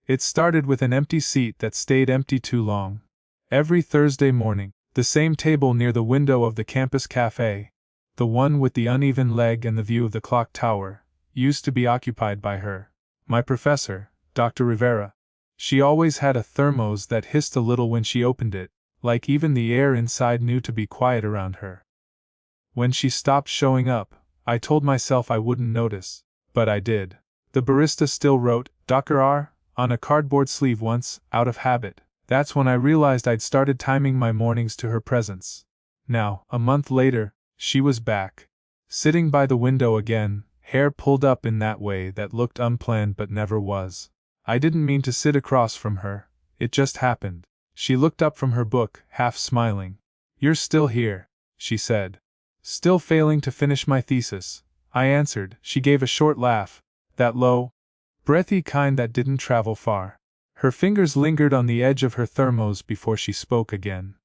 It started with an empty seat that stayed empty too long. Every Thursday morning, the same table near the window of the campus cafe, the one with the uneven leg and the view of the clock tower, used to be occupied by her. My professor, Dr. Rivera. She always had a thermos that hissed a little when she opened it, like even the air inside knew to be quiet around her. When she stopped showing up, I told myself I wouldn't notice, but I did. The barista still wrote, Dr. R, on a cardboard sleeve once, out of habit. That's when I realized I'd started timing my mornings to her presence. Now, a month later, she was back. Sitting by the window again, hair pulled up in that way that looked unplanned but never was. I didn't mean to sit across from her, it just happened. She looked up from her book, half smiling. You're still here, she said. Still failing to finish my thesis, I answered. She gave a short laugh, that low, breathy kind that didn't travel far. Her fingers lingered on the edge of her thermos before she spoke again.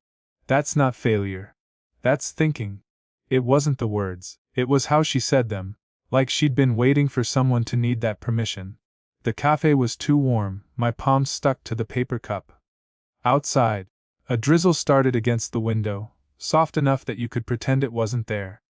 That's not failure. That's thinking. It wasn't the words, it was how she said them, like she'd been waiting for someone to need that permission. The cafe was too warm, my palms stuck to the paper cup. Outside, a drizzle started against the window, soft enough that you could pretend it wasn't there.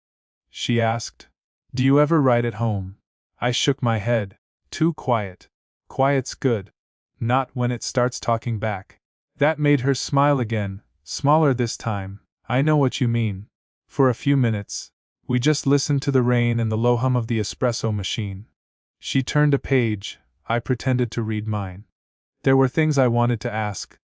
She asked, Do you ever write at home? I shook my head. Too quiet. Quiet's good. Not when it starts talking back. That made her smile again, smaller this time. I know what you mean. For a few minutes, we just listened to the rain and the low hum of the espresso machine. She turned a page, I pretended to read mine. There were things I wanted to ask.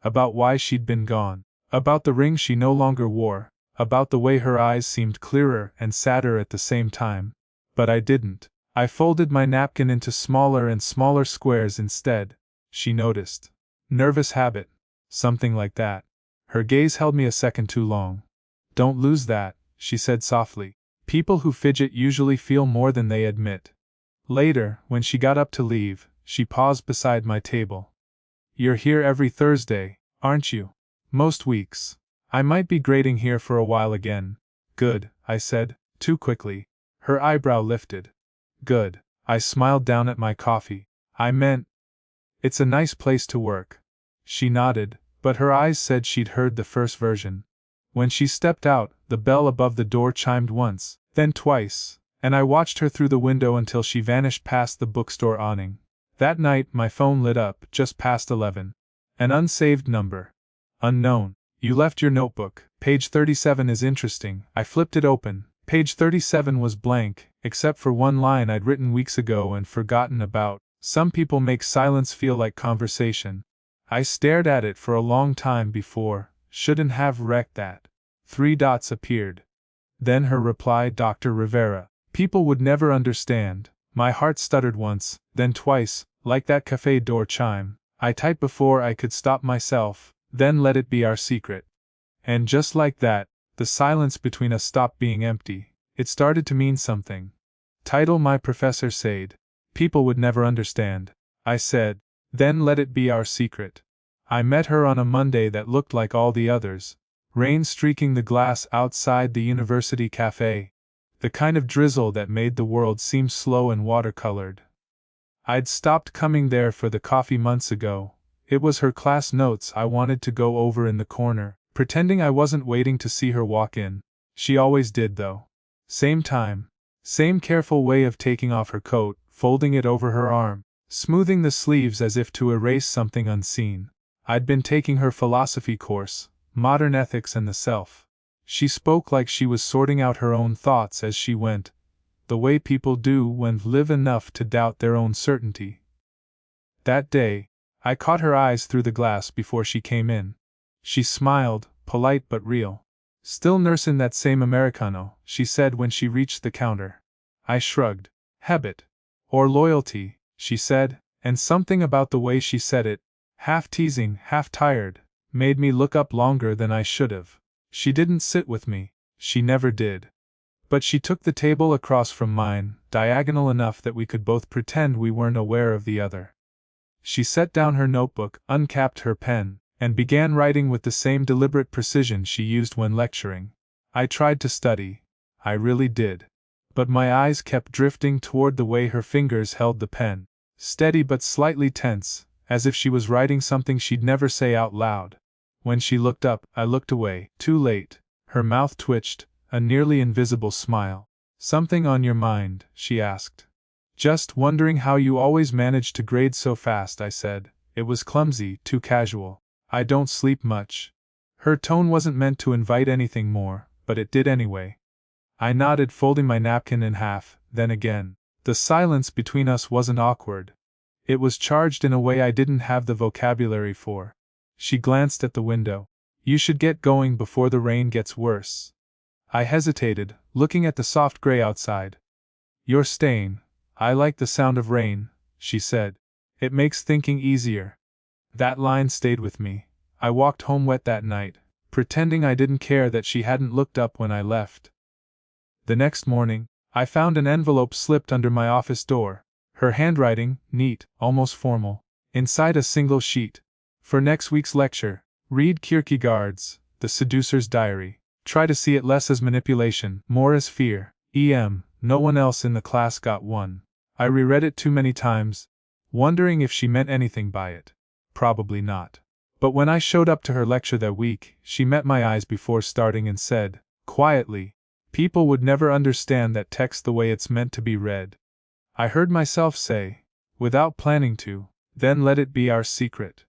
About why she'd been gone. About the ring she no longer wore. About the way her eyes seemed clearer and sadder at the same time. But I didn't. I folded my napkin into smaller and smaller squares instead. She noticed. Nervous habit. Something like that. Her gaze held me a second too long. Don't lose that, she said softly. People who fidget usually feel more than they admit. Later, when she got up to leave, she paused beside my table. You're here every Thursday, aren't you? Most weeks. I might be grading here for a while again. Good, I said, too quickly. Her eyebrow lifted. Good. I smiled down at my coffee. I meant, it's a nice place to work. She nodded, but her eyes said she'd heard the first version. When she stepped out, the bell above the door chimed once, then twice, and I watched her through the window until she vanished past the bookstore awning. That night my phone lit up, just past 11. An unsaved number. Unknown. You left your notebook. Page 37 is interesting. I flipped it open. Page 37 was blank, except for one line I'd written weeks ago and forgotten about. Some people make silence feel like conversation. I stared at it for a long time before, shouldn't have wrecked that. 3 dots appeared. Then her reply, Dr. Rivera. People would never understand. My heart stuttered once, then twice, like that cafe door chime. I typed before I could stop myself, then let it be our secret. And just like that, the silence between us stopped being empty. It started to mean something. Title my professor said. People would never understand. I said, then let it be our secret. I met her on a Monday that looked like all the others. Rain streaking the glass outside the university cafe. The kind of drizzle that made the world seem slow and watercolored. I'd stopped coming there for the coffee months ago. It was her class notes I wanted to go over in the corner, pretending I wasn't waiting to see her walk in. She always did though. Same time. Same careful way of taking off her coat, folding it over her arm, smoothing the sleeves as if to erase something unseen. I'd been taking her philosophy course, Modern Ethics and the Self. She spoke like she was sorting out her own thoughts as she went, the way people do when live enough to doubt their own certainty. That day, I caught her eyes through the glass before she came in. She smiled, polite but real. Still nursin' that same Americano, she said when she reached the counter. I shrugged. Habit. Or loyalty, she said, and something about the way she said it, half teasing, half tired, made me look up longer than I should have. She didn't sit with me, she never did. But she took the table across from mine, diagonal enough that we could both pretend we weren't aware of the other. She set down her notebook, uncapped her pen, and began writing with the same deliberate precision she used when lecturing. I tried to study. I really did. But my eyes kept drifting toward the way her fingers held the pen, steady but slightly tense, as if she was writing something she'd never say out loud. When she looked up, I looked away, too late. Her mouth twitched, a nearly invisible smile. "Something on your mind?" she asked. "Just wondering how you always manage to grade so fast," I said. It was clumsy, too casual. "I don't sleep much." Her tone wasn't meant to invite anything more, but it did anyway. I nodded, folding my napkin in half, then again. The silence between us wasn't awkward. It was charged in a way I didn't have the vocabulary for. She glanced at the window. "You should get going before the rain gets worse." I hesitated, looking at the soft gray outside. "You're staying." "I like the sound of rain," she said. "It makes thinking easier." That line stayed with me. I walked home wet that night, pretending I didn't care that she hadn't looked up when I left. The next morning, I found an envelope slipped under my office door, her handwriting, neat, almost formal, inside a single sheet. "For next week's lecture, read Kierkegaard's The Seducer's Diary. Try to see it less as manipulation, more as fear. No one else in the class got one." I reread it too many times, wondering if she meant anything by it. Probably not. But when I showed up to her lecture that week, she met my eyes before starting and said, quietly, "People would never understand that text the way it's meant to be read." I heard myself say, without planning to, "Then let it be our secret."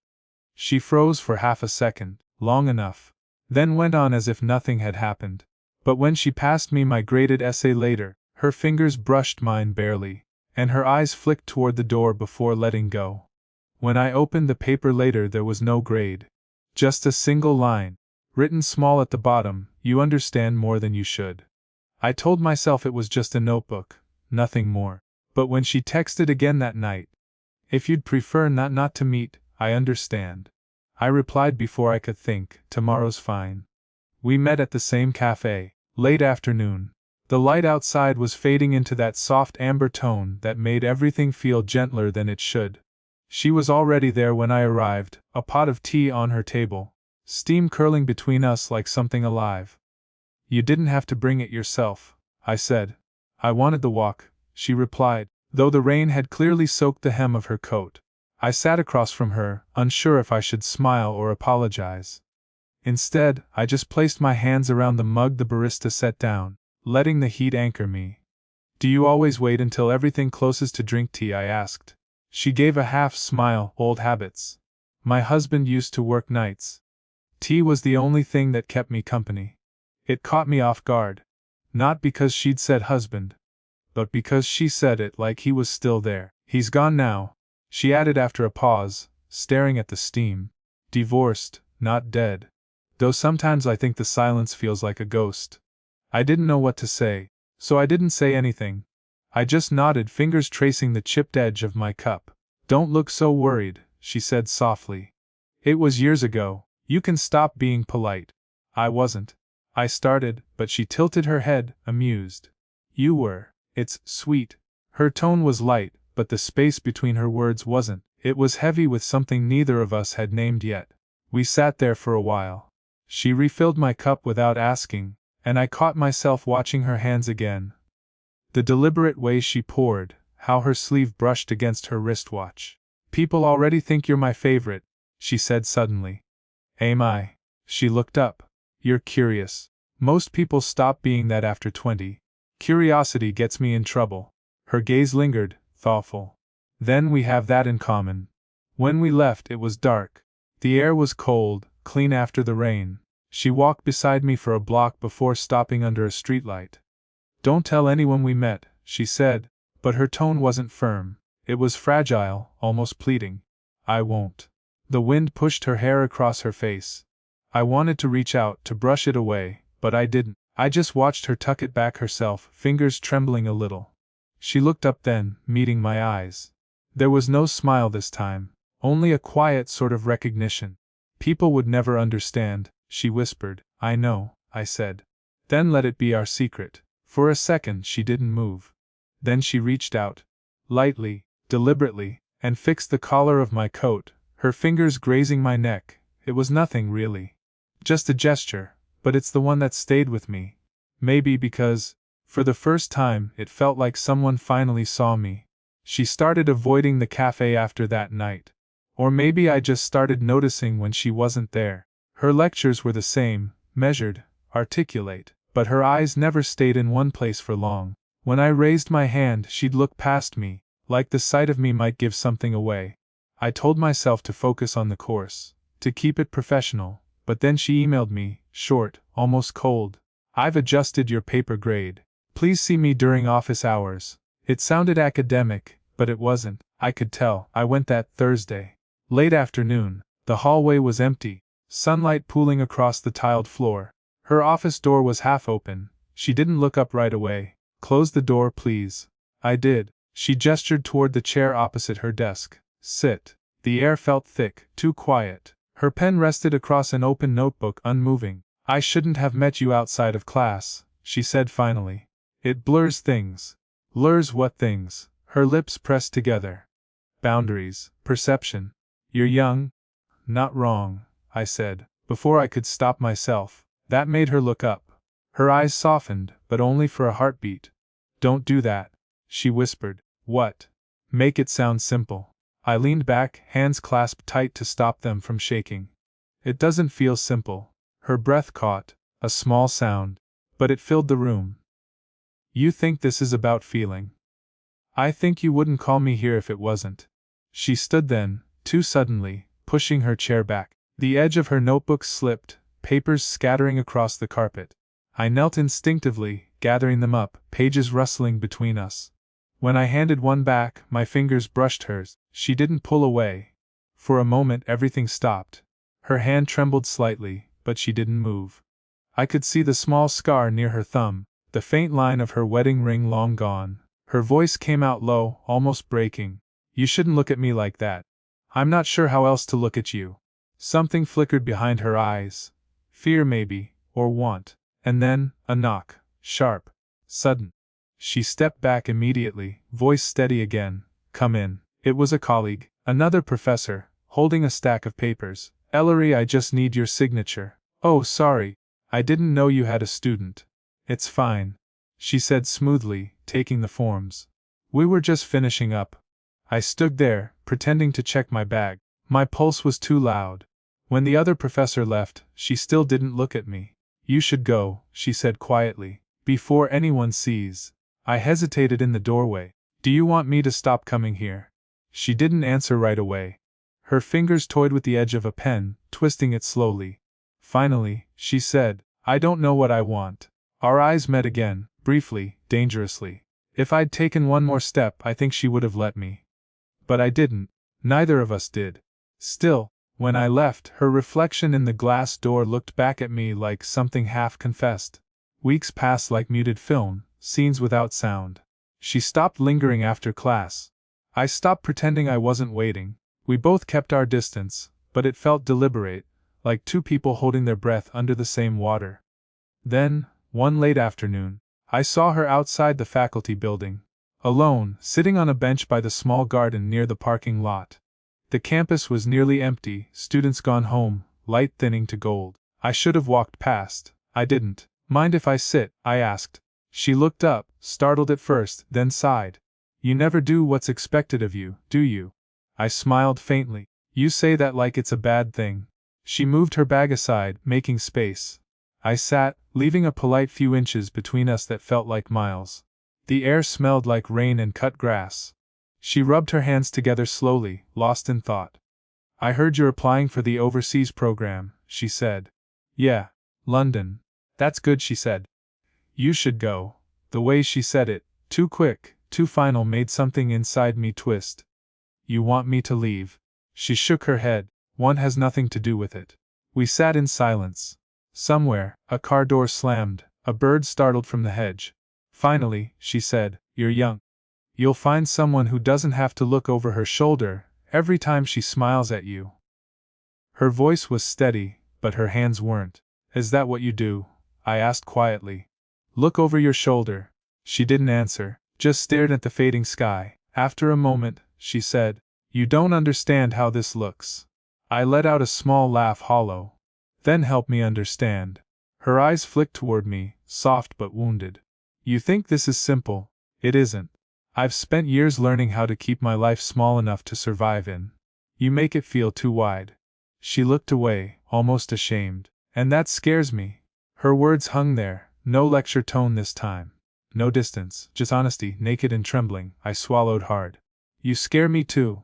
She froze for half a second, long enough, then went on as if nothing had happened. But when she passed me my graded essay later, her fingers brushed mine barely, and her eyes flicked toward the door before letting go. When I opened the paper later, there was no grade. Just a single line, written small at the bottom: "You understand more than you should." I told myself it was just a notebook, nothing more. But when she texted again that night, "If you'd prefer not to meet, I understand," I replied before I could think, "Tomorrow's fine." We met at the same cafe, late afternoon. The light outside was fading into that soft amber tone that made everything feel gentler than it should. She was already there when I arrived, a pot of tea on her table, steam curling between us like something alive. "You didn't have to bring it yourself," I said. "I wanted the walk," she replied, though the rain had clearly soaked the hem of her coat. I sat across from her, unsure if I should smile or apologize. Instead, I just placed my hands around the mug the barista set down, letting the heat anchor me. "Do you always wait until everything closes to drink tea?" I asked. She gave a half smile. "Old habits. My husband used to work nights." Tea was the only thing that kept me company. It caught me off guard. Not because she'd said husband, but because she said it like he was still there. "He's gone now," she added after a pause, staring at the steam. "Divorced, not dead. Though sometimes I think the silence feels like a ghost." I didn't know what to say, so I didn't say anything. I just nodded, fingers tracing the chipped edge of my cup. "Don't look so worried," she said softly. "It was years ago. You can stop being polite." I wasn't. I started, but she tilted her head, amused. "You were. It's sweet." Her tone was light, but the space between her words wasn't. It was heavy with something neither of us had named yet. We sat there for a while. She refilled my cup without asking, and I caught myself watching her hands again. The deliberate way she poured, how her sleeve brushed against her wristwatch. "People already think you're my favorite," she said suddenly. "Am I?" She looked up. "You're curious. Most people stop being that after 20. Curiosity gets me in trouble." Her gaze lingered, thoughtful. "Then we have that in common." When we left, it was dark. The air was cold, clean after the rain. She walked beside me for a block before stopping under a streetlight. "Don't tell anyone we met," she said, but her tone wasn't firm. It was fragile, almost pleading. "I won't." The wind pushed her hair across her face. I wanted to reach out to brush it away, but I didn't. I just watched her tuck it back herself, fingers trembling a little. She looked up then, meeting my eyes. There was no smile this time, only a quiet sort of recognition. "People would never understand," she whispered. "I know," I said. "Then let it be our secret." For a second she didn't move. Then she reached out, lightly, deliberately, and fixed the collar of my coat, her fingers grazing my neck. It was nothing really. Just a gesture, but it's the one that stayed with me. Maybe because, for the first time, it felt like someone finally saw me. She started avoiding the cafe after that night. Or maybe I just started noticing when she wasn't there. Her lectures were the same, measured, articulate, but her eyes never stayed in one place for long. When I raised my hand, she'd look past me, like the sight of me might give something away. I told myself to focus on the course, to keep it professional, but then she emailed me, short, almost cold. "I've adjusted your paper grade. Please see me during office hours." It sounded academic, but it wasn't, I could tell. I went that Thursday. Late afternoon. The hallway was empty, sunlight pooling across the tiled floor. Her office door was half open. She didn't look up right away. "Close the door, please." I did. She gestured toward the chair opposite her desk. "Sit." The air felt thick, too quiet. Her pen rested across an open notebook, unmoving. "I shouldn't have met you outside of class," she said finally. "It blurs things." "Blurs what things?" Her lips pressed together. "Boundaries, perception. You're young." "Not wrong," I said, before I could stop myself. That made her look up. Her eyes softened, but only for a heartbeat. "Don't do that," she whispered. "What?" "Make it sound simple." I leaned back, hands clasped tight to stop them from shaking. "It doesn't feel simple." Her breath caught, a small sound, but it filled the room. "You think this is about feeling? I think you wouldn't call me here if it wasn't." She stood then, too suddenly, pushing her chair back. The edge of her notebook slipped, papers scattering across the carpet. I knelt instinctively, gathering them up, pages rustling between us. When I handed one back, my fingers brushed hers. She didn't pull away. For a moment everything stopped. Her hand trembled slightly, but she didn't move. I could see the small scar near her thumb, the faint line of her wedding ring long gone. Her voice came out low, almost breaking. "You shouldn't look at me like that. I'm not sure how else to look at you." Something flickered behind her eyes. Fear maybe, or want. And then, a knock. Sharp. Sudden. She stepped back immediately, voice steady again. "Come in." It was a colleague, another professor, holding a stack of papers. "Ellery, I just need your signature." "Oh, sorry. I didn't know you had a student." "It's fine," she said smoothly, taking the forms. "We were just finishing up." I stood there, pretending to check my bag. My pulse was too loud. When the other professor left, she still didn't look at me. "You should go," she said quietly, "before anyone sees." I hesitated in the doorway. "Do you want me to stop coming here?" She didn't answer right away. Her fingers toyed with the edge of a pen, twisting it slowly. Finally, she said, "I don't know what I want." Our eyes met again, briefly, dangerously. If I'd taken one more step, I think she would have let me. But I didn't. Neither of us did. Still, when I left, her reflection in the glass door looked back at me like something half-confessed. Weeks passed like muted film, scenes without sound. She stopped lingering after class. I stopped pretending I wasn't waiting. We both kept our distance, but it felt deliberate, like two people holding their breath under the same water. Then, one late afternoon, I saw her outside the faculty building. Alone, sitting on a bench by the small garden near the parking lot. The campus was nearly empty, students gone home, light thinning to gold. I should have walked past. I didn't. "Mind if I sit?" I asked. She looked up, startled at first, then sighed. "You never do what's expected of you, do you?" I smiled faintly. "You say that like it's a bad thing." She moved her bag aside, making space. I sat, leaving a polite few inches between us that felt like miles. The air smelled like rain and cut grass. She rubbed her hands together slowly, lost in thought. "I heard you're applying for the overseas program," she said. "Yeah, London." "That's good," she said. "You should go." The way she said it, too quick, too final, made something inside me twist. "You want me to leave?" She shook her head. "One has nothing to do with it." We sat in silence. Somewhere, a car door slammed, a bird startled from the hedge. Finally, she said, "You're young. You'll find someone who doesn't have to look over her shoulder every time she smiles at you." Her voice was steady, but her hands weren't. "Is that what you do?" I asked quietly. "Look over your shoulder." She didn't answer, just stared at the fading sky. After a moment, she said, "You don't understand how this looks." I let out a small laugh, hollow. "Then help me understand." Her eyes flicked toward me, soft but wounded. "You think this is simple. It isn't. I've spent years learning how to keep my life small enough to survive in. You make it feel too wide. She looked away, almost ashamed. And that scares me. Her words hung there, no lecture tone this time. No distance, just honesty, naked and trembling. I swallowed hard. You scare me too.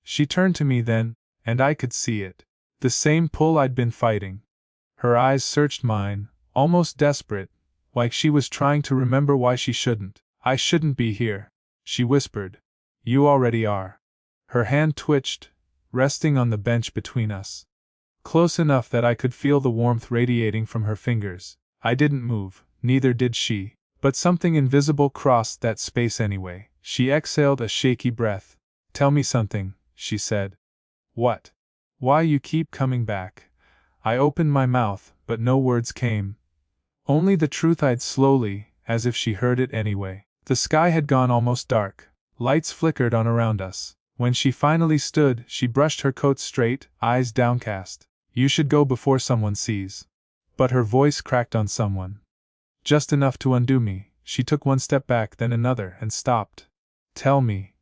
She turned to me then, and I could see it. The same pull I'd been fighting. Her eyes searched mine, almost desperate, like she was trying to remember why she shouldn't. I shouldn't be here, she whispered. You already are. Her hand twitched, resting on the bench between us. Close enough that I could feel the warmth radiating from her fingers. I didn't move, neither did she, but something invisible crossed that space anyway. She exhaled a shaky breath. Tell me something, she said. What? Why you keep coming back? I opened my mouth, but no words came. Only the truth. I'd slowly, as if she heard it anyway. The sky had gone almost dark. Lights flickered on around us. When she finally stood, she brushed her coat straight, eyes downcast. You should go before someone sees. But her voice cracked on someone. Just enough to undo me. She took one step back, then another, and stopped. Tell me,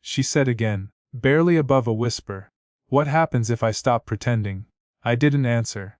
she said again, barely above a whisper. What happens if I stop pretending? I didn't answer.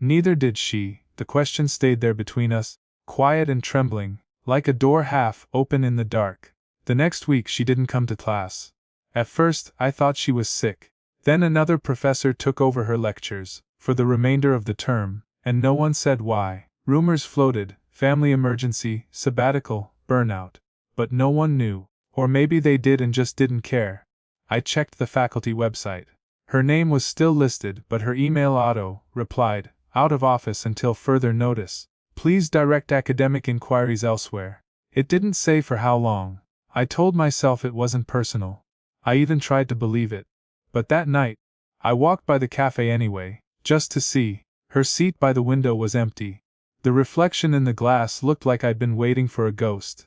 Neither did she. The question stayed there between us, quiet and trembling, like a door half open in the dark. The next week she didn't come to class. At first, I thought she was sick. Then another professor took over her lectures, for the remainder of the term, and no one said why. Rumors floated, family emergency, sabbatical, burnout. But no one knew. Or maybe they did and just didn't care. I checked the faculty website. Her name was still listed, but her email auto-replied, out of office until further notice. Please direct academic inquiries elsewhere. It didn't say for how long. I told myself it wasn't personal. I even tried to believe it. But that night, I walked by the cafe anyway, just to see. Her seat by the window was empty. The reflection in the glass looked like I'd been waiting for a ghost.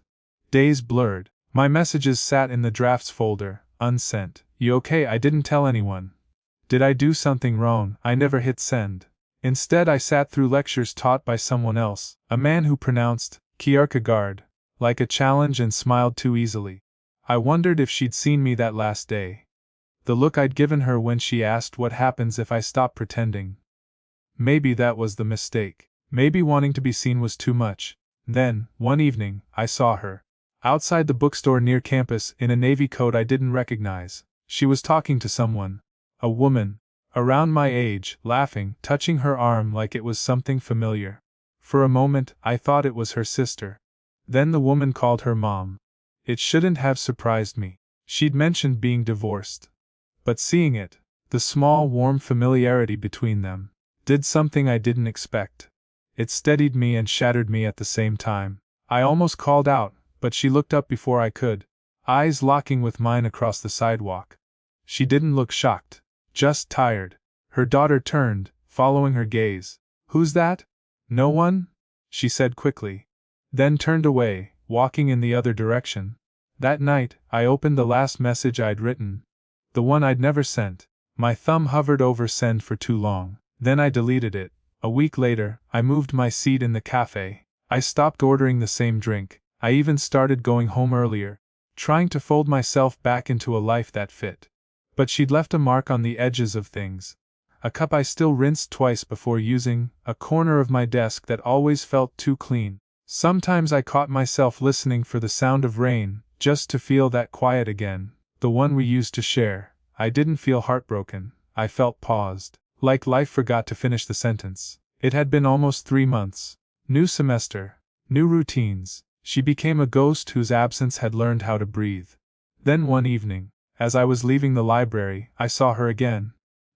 Days blurred. My messages sat in the drafts folder, unsent. You okay? I didn't tell anyone. Did I do something wrong? I never hit send. Instead, I sat through lectures taught by someone else, a man who pronounced Kierkegaard like a challenge and smiled too easily. I wondered if she'd seen me that last day. The look I'd given her when she asked what happens if I stop pretending. Maybe that was the mistake. Maybe wanting to be seen was too much. Then, one evening, I saw her. Outside the bookstore near campus in a navy coat I didn't recognize. She was talking to someone. A woman, around my age, laughing, touching her arm like it was something familiar. For a moment, I thought it was her sister. Then the woman called her mom. It shouldn't have surprised me. She'd mentioned being divorced. But seeing it, the small warm familiarity between them, did something I didn't expect. It steadied me and shattered me at the same time. I almost called out, but she looked up before I could, eyes locking with mine across the sidewalk. She didn't look shocked, just tired. Her daughter turned, following her gaze. Who's that? No one? She said quickly. Then turned away, walking in the other direction. That night, I opened the last message I'd written. The one I'd never sent. My thumb hovered over send for too long. Then I deleted it. A week later, I moved my seat in the cafe. I stopped ordering the same drink. I even started going home earlier, trying to fold myself back into a life that fit. But she'd left a mark on the edges of things. A cup I still rinsed twice before using, a corner of my desk that always felt too clean. Sometimes I caught myself listening for the sound of rain, just to feel that quiet again, the one we used to share. I didn't feel heartbroken. I felt paused, like life forgot to finish the sentence. It had been almost 3 months. New semester, new routines. She became a ghost whose absence had learned how to breathe. Then one evening, as I was leaving the library, I saw her again.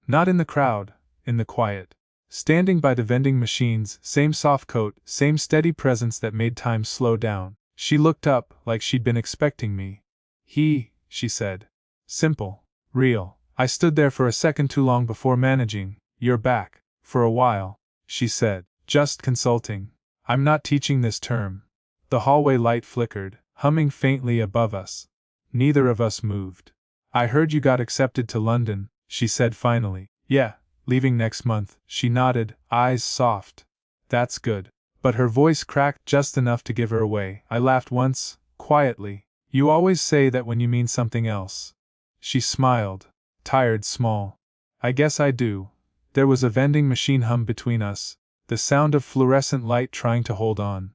Not in the crowd, in the quiet. Standing by the vending machines, same soft coat, same steady presence that made time slow down. She looked up, like she'd been expecting me. She said. Simple. Real. I stood there for a second too long before managing. You're back. For a while, she said. Just consulting. I'm not teaching this term. The hallway light flickered, humming faintly above us. Neither of us moved. I heard you got accepted to London, she said finally. Yeah, leaving next month. She nodded, eyes soft. That's good. But her voice cracked just enough to give her away. I laughed once, quietly. You always say that when you mean something else. She smiled. tired, small. I guess I do. There was a vending machine hum between us, the sound of fluorescent light trying to hold on.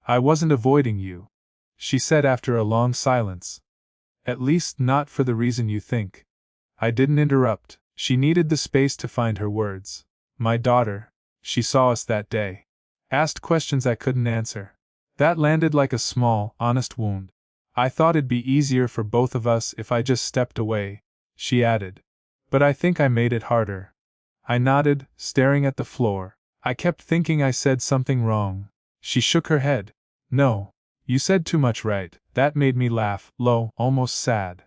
I wasn't avoiding you, she said after a long silence. At least not for the reason you think. I didn't interrupt. She needed the space to find her words. My daughter, she saw us that day. Asked questions I couldn't answer. That landed like a small, honest wound. I thought it'd be easier for both of us if I just stepped away, she added. But I think I made it harder. I nodded, staring at the floor. I kept thinking I said something wrong. She shook her head. No. You said too much right. That made me laugh, low, almost sad.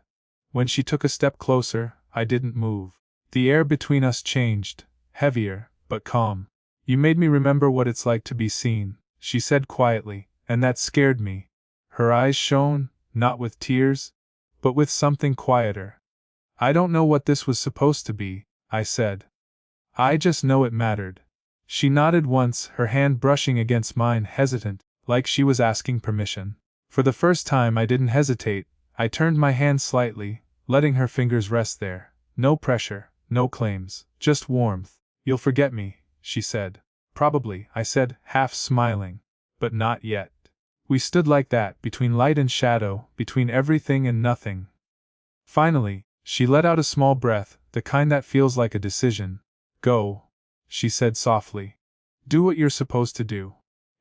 When she took a step closer, I didn't move. The air between us changed, heavier, but calm. You made me remember what it's like to be seen, she said quietly, and that scared me. Her eyes shone, not with tears, but with something quieter. I don't know what this was supposed to be, I said. I just know it mattered. She nodded once, her hand brushing against mine, hesitant, like she was asking permission. For the first time I didn't hesitate. I turned my hand slightly, letting her fingers rest there. No pressure, no claims, just warmth. You'll forget me, she said. Probably, I said, half smiling. But not yet. We stood like that, between light and shadow, between everything and nothing. Finally, she let out a small breath, the kind that feels like a decision. Go, she said softly. Do what you're supposed to do.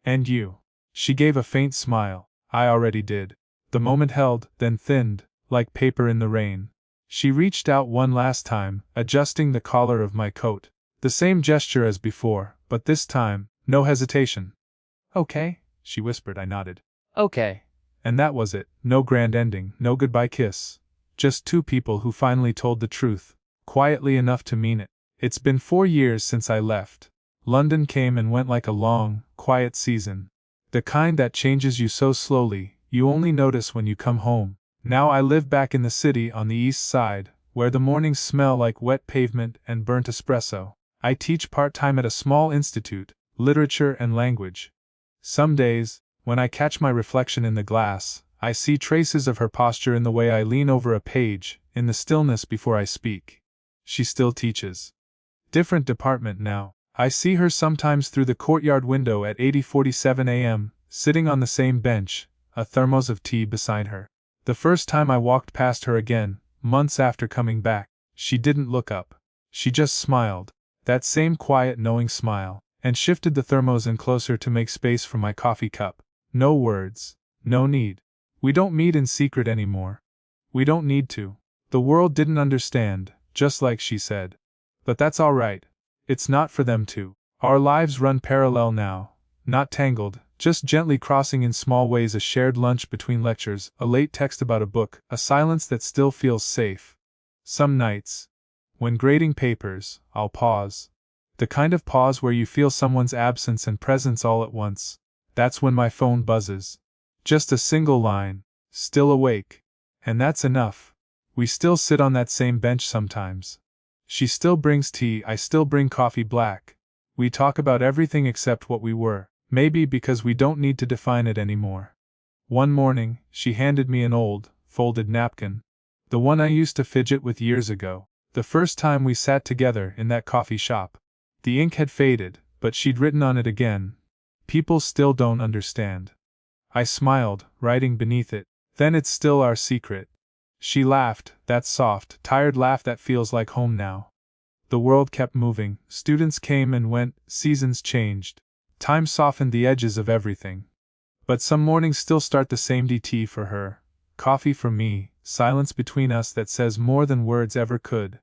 And you. She gave a faint smile. I already did. The moment held, then thinned, like paper in the rain. She reached out one last time, adjusting the collar of my coat. The same gesture as before, but this time, no hesitation. Okay, she whispered. I nodded. Okay. And that was it. No grand ending, no goodbye kiss. Just two people who finally told the truth, quietly enough to mean it. It's been 4 years since I left. London came and went like a long, quiet season. The kind that changes you so slowly, you only notice when you come home. Now I live back in the city on the east side, where the mornings smell like wet pavement and burnt espresso. I teach part-time at a small institute, literature and language. Some days, when I catch my reflection in the glass, I see traces of her posture in the way I lean over a page, in the stillness before I speak. She still teaches. Different department now. I see her sometimes through the courtyard window at 8:47 a.m., sitting on the same bench, a thermos of tea beside her. The first time I walked past her again, months after coming back, she didn't look up. She just smiled, that same quiet, knowing smile, and shifted the thermos in closer to make space for my coffee cup. No words, no need. We don't meet in secret anymore. We don't need to. The world didn't understand, just like she said. But that's all right. It's not for them to. Our lives run parallel now, not tangled, just gently crossing in small ways, a shared lunch between lectures, a late text about a book, a silence that still feels safe. Some nights, when grading papers, I'll pause. The kind of pause where you feel someone's absence and presence all at once. That's when my phone buzzes. Just a single line, still awake. And that's enough. We still sit on that same bench sometimes. She still brings tea, I still bring coffee black. We talk about everything except what we were, maybe because we don't need to define it anymore. One morning, she handed me an old, folded napkin. The one I used to fidget with years ago, the first time we sat together in that coffee shop. The ink had faded, but she'd written on it again. People still don't understand. I smiled, writing beneath it. Then it's still our secret. She laughed, that soft, tired laugh that feels like home now. The world kept moving, students came and went, seasons changed. Time softened the edges of everything. But some mornings still start the same. Tea for her, coffee for me, silence between us that says more than words ever could.